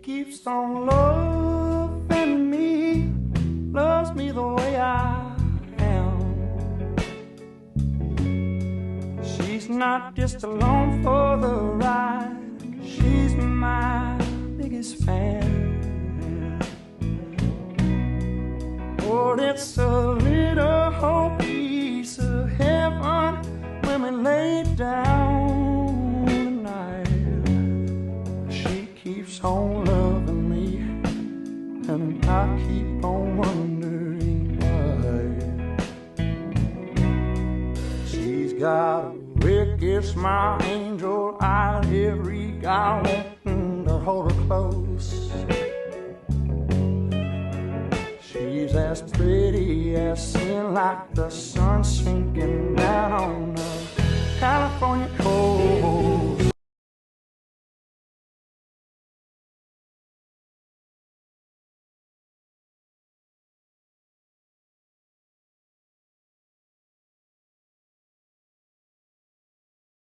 keeps on loving me, loves me the way I am. She's not just along for the ride, she's my biggest fan. Oh, it's a little whole piece of heaven when we lay down tonight. She keeps on loving me, and I keep on wondering why. She's got a wicked smile, angel eye, every guy wanting to hold her close. She's as pretty as sin, like the sun sinking down on the California coast.